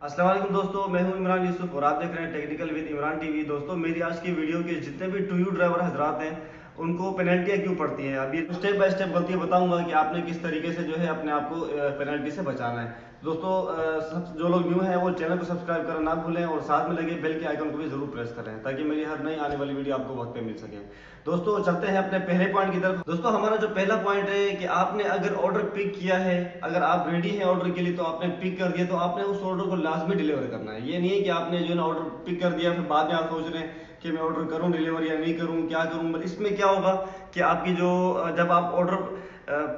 अस्सलाम वालेकुम दोस्तों, मैं हूं इमरान यूसुफ और आप देख रहे हैं टेक्निकल विद इमरान टीवी। दोस्तों, मेरी आज की वीडियो के जितने भी टू यू ड्राइवर हजरात हैं उनको पेनल्टियां क्यों पड़ती हैं, अभी स्टेप बाय स्टेप गलतियां बताऊंगा कि आपने किस तरीके से जो है अपने आप को पेनल्टी से बचाना है। दोस्तों, सब जो लोग न्यू हैं वो चैनल को सब्सक्राइब करना ना भूलें और साथ में लगे बेल के आइकन को भी जरूर प्रेस करें ताकि मेरी हर नई आने वाली वीडियो आपको वक्त पे मिल सके। दोस्तों, चलते हैं अपने पहले पॉइंट की तरफ। दोस्तों, हमारा जो पहला पॉइंट है कि आपने अगर ऑर्डर पिक किया है, अगर आप रेडी हैं ऑर्डर के लिए तो आपने पिक कर दिया तो आपने उस ऑर्डर को लाजमी डिलीवर करना है। ये नहीं है कि आपने जो है ना ऑर्डर पिक कर दिया फिर बाद में आप सोच रहे हैं कि मैं ऑर्डर करूं डिलीवर या नहीं करूं, क्या करूं। इसमें क्या होगा कि आपकी जो जब आप ऑर्डर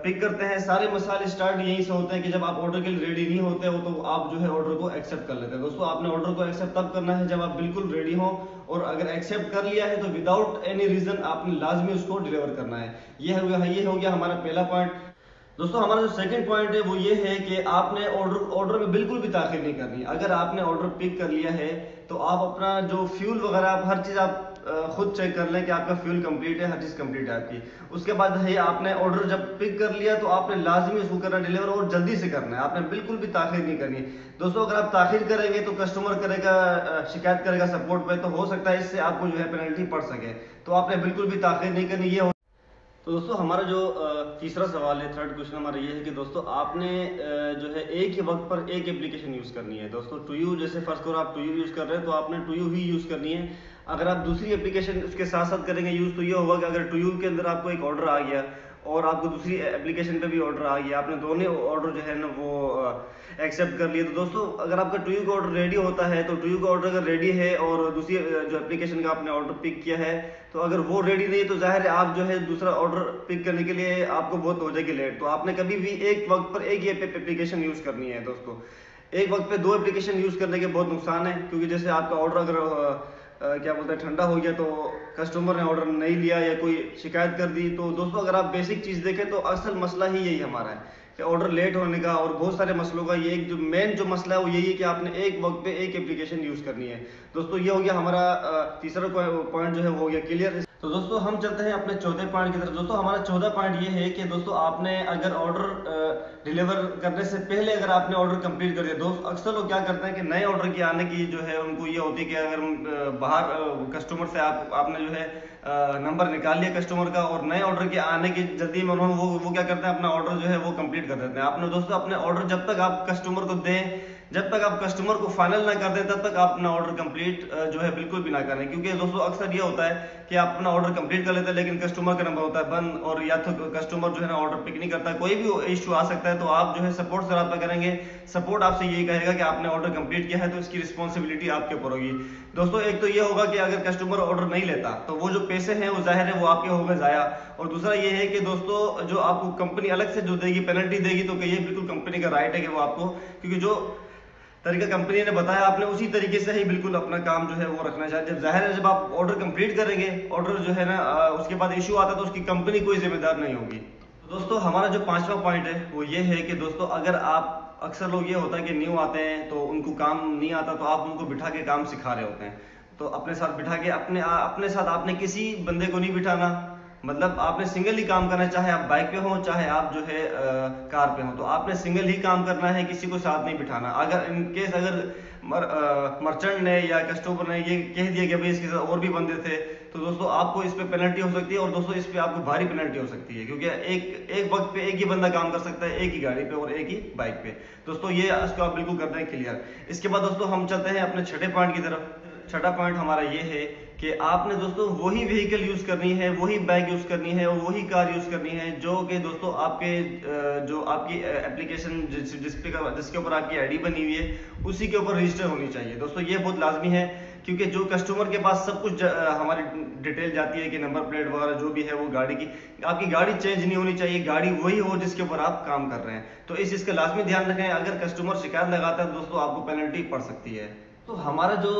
पिक करते हैं, सारे मसाले स्टार्ट यहीं से होते हैं कि जब आप ऑर्डर के लिए रेडी नहीं होते हो तो आप जो है ऑर्डर को एक्सेप्ट कर लेते हैं। दोस्तों, आपने ऑर्डर को एक्सेप्ट तब करना है जब आप बिल्कुल रेडी हो, और अगर एक्सेप्ट कर लिया है तो विदाउट एनी रीजन आपने लाजमी उसको डिलीवर करना है। ये हो गया हमारा पहला पॉइंट। दोस्तों, हमारा जो सेकंड पॉइंट है वो ये है कि आपने ऑर्डर में बिल्कुल भी ताखिर नहीं करनी। अगर आपने ऑर्डर पिक कर लिया है तो आप अपना जो फ्यूल वगैरह आप हर चीज़ आप खुद चेक कर लें कि आपका फ्यूल कंप्लीट है, हर चीज़ कंप्लीट है आपकी। उसके बाद है आपने ऑर्डर जब पिक कर लिया तो आपने लाजमी उसको करना डिलीवर, और जल्दी से करना है, आपने बिल्कुल भी ताखिर नहीं करनी। दोस्तों, अगर आप ताखिर करेंगे तो कस्टमर करेगा शिकायत करेगा सपोर्ट पे, तो हो सकता है इससे आपको जो है पेनल्टी पड़ सके। तो आपने बिल्कुल भी ताखिर नहीं करनी। ये तो दोस्तों, हमारा जो तीसरा सवाल है, थर्ड क्वेश्चन हमारा ये है कि दोस्तों आपने जो है एक ही वक्त पर एक एप्लीकेशन यूज़ करनी है। दोस्तों, टू यू जैसे फर्स्ट करो आप टू यू यूज़ कर रहे हैं तो आपने टू यू ही यूज़ करनी है। अगर आप दूसरी एप्लीकेशन उसके साथ साथ करेंगे यूज़ तो ये होगा कि अगर टू यू के अंदर आपको एक ऑर्डर आ गया और आपको दूसरी एप्लीकेशन पे भी ऑर्डर आ गया, आपने दोनों ऑर्डर जो है ना वो एक्सेप्ट कर लिए, तो दोस्तों अगर आपका टू यू का ऑर्डर रेडी होता है तो टू यू का ऑर्डर अगर रेडी है और दूसरी जो एप्लीकेशन का आपने ऑर्डर पिक किया है तो अगर वो रेडी नहीं है तो जाहिर है आप जो है दूसरा ऑर्डर पिक करने के लिए आपको बहुत हो जाएगी लेट। तो आपने कभी भी एक वक्त पर एक ही एप्लीकेशन यूज़ करनी है। दोस्तों, एक वक्त पे दो एप्लीकेशन यूज़ करने के बहुत नुकसान है, क्योंकि जैसे आपका ऑर्डर अगर क्या बोलते हैं ठंडा हो गया तो कस्टमर ने ऑर्डर नहीं लिया या कोई शिकायत कर दी, तो दोस्तों अगर आप बेसिक चीज़ देखें तो असल मसला ही यही हमारा है कि ऑर्डर लेट होने का और बहुत सारे मसलों का ये एक जो मेन जो मसला है वो यही है कि आपने एक वक्त पे एक एप्लीकेशन यूज़ करनी है। दोस्तों, ये हो गया हमारा तीसरा पॉइंट जो है वो हो गया क्लियर। तो दोस्तों, हम चलते हैं अपने चौथे पॉइंट की तरफ। दोस्तों, हमारा चौथा पॉइंट ये है कि दोस्तों आपने अगर ऑर्डर डिलीवर करने से पहले अगर आपने ऑर्डर कंप्लीट कर दिया, दोस्त अक्सर लोग क्या करते हैं कि नए ऑर्डर के आने की जो है उनको ये होती है कि अगर बाहर कस्टमर से आपने जो है नंबर निकाल लिया कस्टमर का और नए ऑर्डर के आने की जल्दी में उन्होंने वो क्या करते हैं अपना ऑर्डर जो है वो कंप्लीट कर देते हैं। आपने दोस्तों अपने ऑर्डर जब तक आप कस्टमर को दें, जब तक आप कस्टमर को फाइनल ना कर दें तब तक आप अपना ऑर्डर कंप्लीट जो है बिल्कुल भी ना करें, क्योंकि दोस्तों अक्सर ये होता है कि आप अपना ऑर्डर कंप्लीट कर लेते हैं लेकिन कस्टमर का नंबर होता है बंद, और या तो कस्टमर जो है ना ऑर्डर पिक नहीं करता, कोई भी इशू आ सकता है। तो आप जो है सपोर्ट से रब्ता करेंगे, सपोर्ट आपसे यही कहेगा कि आपने ऑर्डर कंप्लीट किया है तो इसकी रिस्पॉन्सिबिलिटी आपके ऊपर होगी। दोस्तों, एक तो ये होगा कि अगर कस्टमर ऑर्डर नहीं लेता तो वो जो पैसे हैं वो जाहिर है वो आपके हो गए जाया, और दूसरा ये है कि दोस्तों जो आपको कंपनी अलग से जो देगी पेनल्टी देगी तो ये बिल्कुल कंपनी का राइट है कि वो आपको, क्योंकि जो तरीका कंपनी ने बताया आपने उसी तरीके से ही बिल्कुल अपना काम जो है वो रखना चाहिए। जब जाहिर है जब आप ऑर्डर कंप्लीट करेंगे, ऑर्डर जो है ना उसके बाद इशू आता है तो उसकी कंपनी कोई जिम्मेदार नहीं होगी। तो दोस्तों, हमारा जो पांचवा पॉइंट है वो ये है कि दोस्तों अगर आप अक्सर लोग ये होता है कि न्यू आते हैं तो उनको काम नहीं आता तो आप उनको बिठा के काम सिखा रहे होते हैं, तो अपने साथ बिठा के अपने साथ आपने किसी बंदे को नहीं बिठाना, मतलब आपने सिंगल ही काम करना है, चाहे आप बाइक पे हो चाहे आप जो है कार पे हो, तो आपने सिंगल ही काम करना है, किसी को साथ नहीं बिठाना। अगर इनकेस अगर मर्चेंट ने या कस्टमर ने ये कह दिया कि भाई इसके साथ और भी बंदे थे तो दोस्तों आपको इस पे पेनल्टी हो सकती है, और दोस्तों इस पे आपको भारी पेनल्टी हो सकती है, क्योंकि एक वक्त पे एक ही बंदा काम कर सकता है एक ही गाड़ी पे और एक ही बाइक पे। दोस्तों, ये इसको आप बिल्कुल कर दें क्लियर। इसके बाद दोस्तों हम चलते हैं अपने छठे पॉइंट की तरफ। छठा पॉइंट हमारा ये है कि आपने दोस्तों वही व्हीकल यूज करनी है, वही बाइक यूज करनी है और वही कार यूज करनी है जो कि दोस्तों आपके जो आपकी एप्लीकेशन जिसके ऊपर आपकी आईडी बनी हुई है उसी के ऊपर रजिस्टर होनी चाहिए। दोस्तों, ये बहुत लाजमी है, क्योंकि जो कस्टमर के पास सब कुछ हमारी डिटेल जाती है कि नंबर प्लेट वगैरह जो भी है वो गाड़ी की, आपकी गाड़ी चेंज नहीं होनी चाहिए, गाड़ी वही हो जिसके ऊपर आप काम कर रहे हैं। तो इस चीज़ का लाजमी ध्यान रखें, अगर कस्टमर शिकायत लगाता है दोस्तों आपको पेनल्टी पड़ सकती है। तो हमारा जो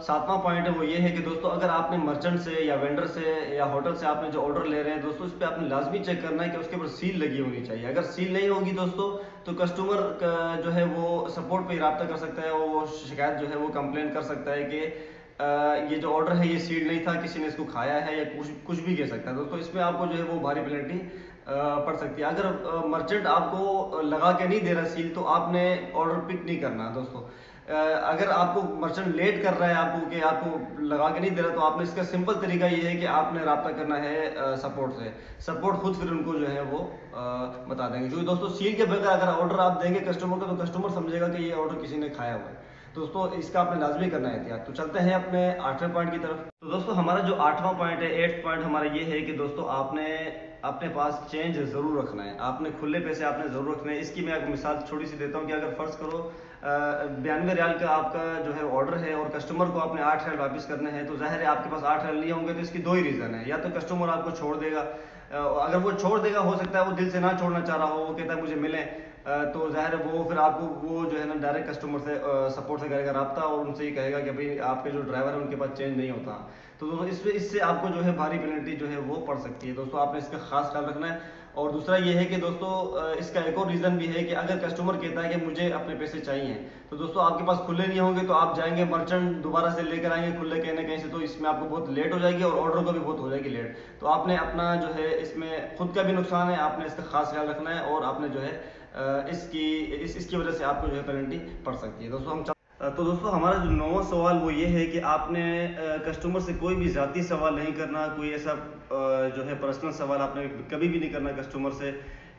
सातवां पॉइंट है वो ये है कि दोस्तों अगर आपने मर्चेंट से या वेंडर से या होटल से आपने जो ऑर्डर ले रहे हैं दोस्तों, इस पर आपने लाजमी चेक करना है कि उसके ऊपर सील लगी होनी चाहिए। अगर सील नहीं होगी दोस्तों तो कस्टमर जो है वो सपोर्ट पे रब्ता कर सकता है, वो शिकायत जो है वो कंप्लेन कर सकता है कि ये जो ऑर्डर है ये सील नहीं था, किसी ने इसको खाया है या कुछ भी कह सकता है। दोस्तों, इसमें आपको जो है वो भारी पेनल्टी पड़ सकती है। अगर मर्चेंट आपको लगा के नहीं दे रहा सील तो आपने ऑर्डर पिक नहीं करना दोस्तों। अगर आपको मर्चेंट लेट कर रहा है आपको कि आपको लगा के नहीं दे रहा, तो आपने इसका सिंपल तरीका ये है कि आपने रब्ता करना है सपोर्ट से। सपोर्ट खुद फिर उनको जो है वो बता देंगे, क्योंकि दोस्तों सील के बगैर अगर ऑर्डर आप देंगे कस्टमर को, तो कस्टमर समझेगा कि ये ऑर्डर किसी ने खाया हुआ है। दोस्तों इसका आपने लाजमी करना है एहतियात। तो चलते हैं अपने 8वें पॉइंट की तरफ। तो दोस्तों हमारा जो 8वां पॉइंट है, 8th पॉइंट हमारा ये है कि दोस्तों आपने अपने पास चेंज ज़रूर रखना है, आपने खुले पैसे आपने ज़रूर रखने हैं। इसकी मैं एक मिसाल छोटी सी देता हूँ कि अगर फ़र्ज़ करो 92 रियाल का आपका जो है ऑर्डर है और कस्टमर को आपने 8 रियाल वापस करने हैं, तो जाहिर है आपके पास 8 रियाल नहीं होंगे। तो इसकी दो ही रीज़न है, या तो कस्टमर आपको छोड़ देगा, अगर वो छोड़ देगा हो सकता है वो दिल से ना छोड़ना चाह रहा हो, वो कहता है मुझे मिले, तो जाहिर है वो फिर आपको वो जो है ना डायरेक्ट कस्टमर से सपोर्ट से करेगा रब्ता, और उनसे ये कहेगा कि भाई आपके जो ड्राइवर है उनके पास चेंज नहीं होता। तो दोस्तों इससे आपको जो है भारी पेनल्टी जो है वो पड़ सकती है। दोस्तों आपने इसका खास ख्याल रखना है। और दूसरा ये है कि दोस्तों इसका एक और रीज़न भी है कि अगर कस्टमर कहता है कि मुझे अपने पैसे चाहिए, तो दोस्तों आपके पास खुले नहीं होंगे, तो आप जाएंगे मर्चेंट दोबारा से लेकर आएंगे खुले कहीं ना कहीं से, तो इसमें आपको बहुत लेट हो जाएगी और ऑर्डर को भी बहुत हो जाएगी लेट। तो आपने अपना जो है इसमें खुद का भी नुकसान है, आपने इसका खास ख्याल रखना है, और आपने जो है इसकी वजह से आपको जो है पेनल्टी पड़ सकती है। तो दोस्तों हमारा जो 9वां सवाल वो ये है कि आपने कस्टमर से कोई भी ज़ाती सवाल नहीं करना, कोई ऐसा जो है पर्सनल सवाल आपने कभी भी नहीं करना कस्टमर से।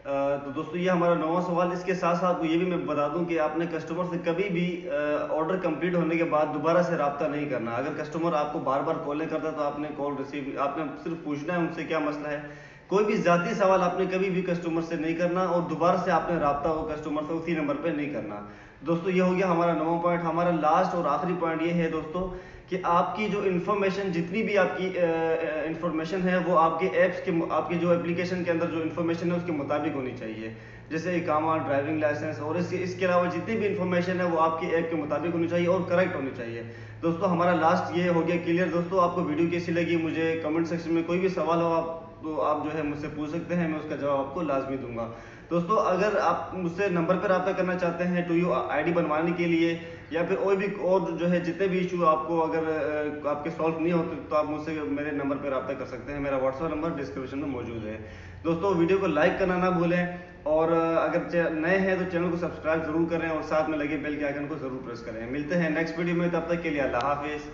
तो दोस्तों ये हमारा 9वां सवाल। इसके साथ साथ आपको ये भी मैं बता दूं कि आपने कस्टमर से कभी भी ऑर्डर कंप्लीट होने के बाद दोबारा से रब्ता नहीं करना। अगर कस्टमर आपको बार बार कॉलें करता है तो आपने कॉल रिसीव, आपने सिर्फ पूछना है उनसे क्या मसला है। कोई भी ज़ाती सवाल आपने कभी भी कस्टमर से नहीं करना, और दोबारा से आपने रब्ता हो कस्टमर से उसी नंबर पर नहीं करना। दोस्तों ये हो गया हमारा 9वां पॉइंट। हमारा लास्ट और आखिरी पॉइंट ये है दोस्तों कि आपकी जो इन्फॉर्मेशन, जितनी भी आपकी इन्फॉर्मेशन है वो आपके ऐप्स के, आपके जो एप्लीकेशन के अंदर जो इन्फॉर्मेशन है उसके मुताबिक होनी चाहिए। जैसे इकामा, ड्राइविंग लाइसेंस, और इसके अलावा जितनी भी इन्फॉर्मेशन है वो आपके ऐप के मुताबिक होनी चाहिए और करेक्ट होनी चाहिए। दोस्तों हमारा लास्ट ये हो गया क्लियर। दोस्तों आपको वीडियो कैसी लगी, मुझे कमेंट सेक्शन में कोई भी सवाल हो आप जो है मुझसे पूछ सकते हैं, मैं उसका जवाब आपको लाजमी दूंगा। दोस्तों अगर आप मुझसे नंबर पर रब्ता करना चाहते हैं टू यू आईडी बनवाने के लिए, या फिर और जो है जितने भी इशू आपको अगर आपके सॉल्व नहीं होते, तो आप मुझसे मेरे नंबर पर रब्ता कर सकते हैं। मेरा व्हाट्सएप नंबर डिस्क्रिप्शन में मौजूद है। दोस्तों वीडियो को लाइक करना ना भूलें, और अगर नए हैं तो चैनल को सब्सक्राइब जरूर करें, और साथ में लगे बेल के आइकन को जरूर प्रेस करें। मिलते हैं नेक्स्ट वीडियो में, तब तक के लिए अल्लाह हाफिज़।